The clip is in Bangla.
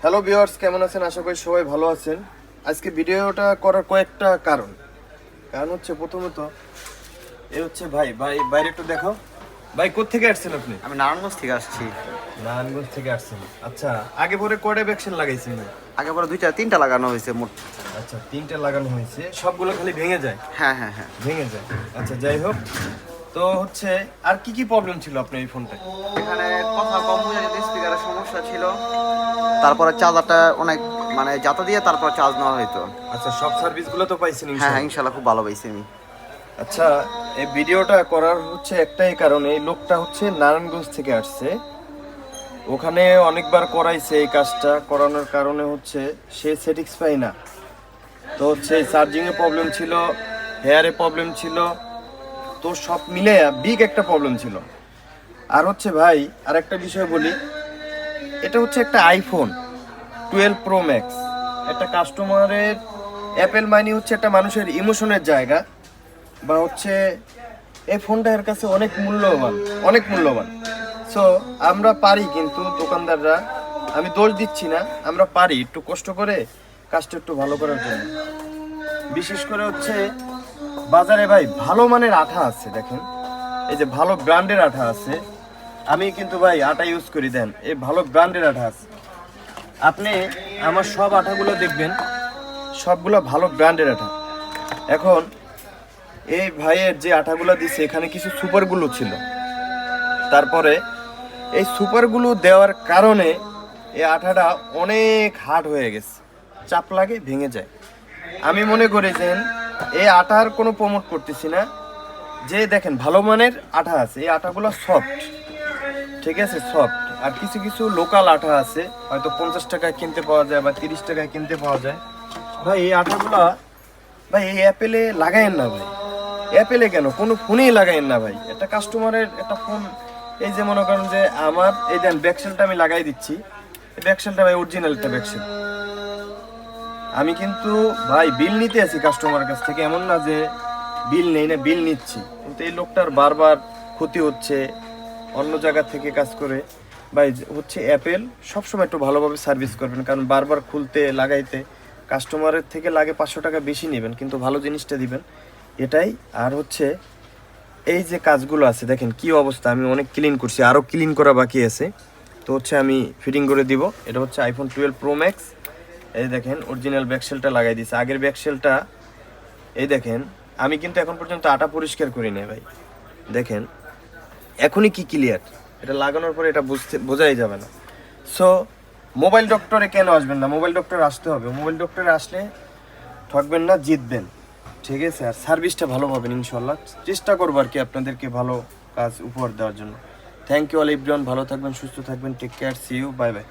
হ্যালো ভিউয়ার্স, কেমন আছেন? আশা করি সবাই ভালো আছেন। আজকে ভিডিওটা করার কয়েকটা কারণ হচ্ছে প্রথমত এই হচ্ছে ভাই বাইরে একটু দেখো। ভাই কোত্থেকে আসছেন আপনি? আমি নারায়ণগঞ্জ থেকে আসছি। নারায়ণগঞ্জ থেকে আসছেন। আচ্ছা, আগে পরে কয়টা ভ্যাকসিন লাগাইছেন ভাই? আগে পরে তিনটা লাগানো হয়েছে মোট। আচ্ছা, 3টে লাগানো হয়েছে। সবগুলো খালি ভেঙে যায়? হ্যাঁ হ্যাঁ হ্যাঁ, ভেঙে যায়। আচ্ছা, যাই হোক, তো হচ্ছে আর কি কি প্রবলেম ছিল আপনার এই ফোনটায়? এখানে কথা কম হয়ে যেত, স্পিকারের সমস্যা ছিল, তারপরে চার্জারটা অনেক মানে যাতা দিয়ে তারপর চার্জ নেওয়া হইতো। আচ্ছা, সব সার্ভিসগুলো তো পাইছেন হ্যাঁ ইনশাআল্লাহ? হ্যাঁ, ইনশাল্লাহ খুব ভালো পাইছি আমি। আচ্ছা, এই ভিডিওটা করার হচ্ছে একটাই কারণ, এই লোকটা হচ্ছে নারায়ণগঞ্জ থেকে আসছে। ওখানে অনেকবার করাইছে, এই কাজটা করানোর কারণে হচ্ছে সে স্যাটিসফাই না। তো হচ্ছে চার্জিংয়ে প্রবলেম ছিল, হেয়ারে প্রবলেম ছিল, তো সব মিলে বিগ একটা প্রবলেম ছিল। আর হচ্ছে ভাই, আর একটা বিষয় বলি, এটা হচ্ছে একটা আইফোন 12 প্রো ম্যাক্স। একটা কাস্টমারের অ্যাপেল মানি হচ্ছে একটা মানুষের ইমোশনের জায়গা, বা হচ্ছে এই ফোনটা এর কাছে অনেক মূল্যবান, অনেক মূল্যবান। সো আমরা পারি, কিন্তু দোকানদাররা, আমি দোষ দিচ্ছি না, আমরা পারি একটু কষ্ট করে কাজটা একটু ভালো করার জন্য। বিশেষ করে হচ্ছে বাজারে ভাই ভালো মানের আঠা আছে, দেখেন এই যে ভালো ব্র্যান্ডের আঠা আছে। আমি কিন্তু ভাই আটা ইউজ করি, দেন এই ভালো ব্র্যান্ডের আঠা আছে। আপনি আমার সব আঠাগুলো দেখবেন, সবগুলো ভালো ব্র্যান্ডের আঠা। এখন এই ভাইয়ের যে আঠাগুলো দিছে, এখানে কিছু সুপারগুলো ছিল, তারপরে এই সুপারগুলো দেওয়ার কারণে এই আঠাটা অনেক হার্ড হয়ে গেছে, চাপ লাগে ভেঙে যায়। আমি মনে করি যে এই আঠার কোনো প্রমোট করতেছি না, যে দেখেন ভালো মানের আঠা আছে, এই আঠাগুলো সফট, ঠিক আছে, সফট। আর কিছু কিছু লোকাল আঠা আছে, হয়তো 50 টাকায় কিনতে পাওয়া যায় বা 30 টাকায় কিনতে পাওয়া যায়। ভাই এই আঠাগুলা ভাই এই অ্যাপেলে লাগায়েন না ভাই, অ্যাপেলে কেন, কোনো ফোনেই লাগায়েন না ভাই। একটা কাস্টমারের একটা ফোন, এই যে মনে করেন যে আমার এই দেন ব্যাকসেলটা আমি লাগাই দিচ্ছি, এই ব্যাকসেলটা ভাই অরিজিনাল একটা ব্যাকসেল। আমি কিন্তু ভাই বিল নিতে আছি কাস্টমারের কাছ থেকে, এমন না যে বিল নেই না, বিল নিচ্ছি, কিন্তু এই লোকটার বারবার ক্ষতি হচ্ছে অন্য জায়গা থেকে কাজ করে। ভাই হচ্ছে অ্যাপেল সবসময় একটু ভালোভাবে সার্ভিস করবেন, কারণ বারবার খুলতে লাগাইতে কাস্টমারের থেকে লাগে 500 টাকা বেশি নেবেন, কিন্তু ভালো জিনিসটা দিবেন, এটাই। আর হচ্ছে এই যে কাজগুলো আছে দেখেন কি অবস্থা, আমি অনেক ক্লিন করছি, আরও ক্লিন করা বাকি আছে। তো হচ্ছে আমি ফিটিং করে দিব। এটা হচ্ছে আইফোন 12 প্রো ম্যাক্স। এই দেখেন অরিজিনাল ব্যাকসেলটা লাগাই দিয়েছে, আগের ব্যাকসেলটা এই দেখেন। আমি কিন্তু এখন পর্যন্ত আটা পরিষ্কার করি না ভাই, দেখেন এখনই কি ক্লিয়ার। এটা লাগানোর পরে এটা বোঝাই যাবে না। সো মোবাইল ডক্টরে কেন আসবেন না? মোবাইল ডক্টরে আসতে হবে। মোবাইল ডক্টরে আসলে ঠকবেন না, জিতবেন, ঠিক আছে। আর সার্ভিসটা ভালো পাবেন ইনশাল্লাহ। চেষ্টা করবো আর কি আপনাদেরকে ভালো কাজ উপহার দেওয়ার জন্য। থ্যাংক ইউ অল এভরিওয়ান, ভালো থাকবেন, সুস্থ থাকবেন, take care, see you, bye by.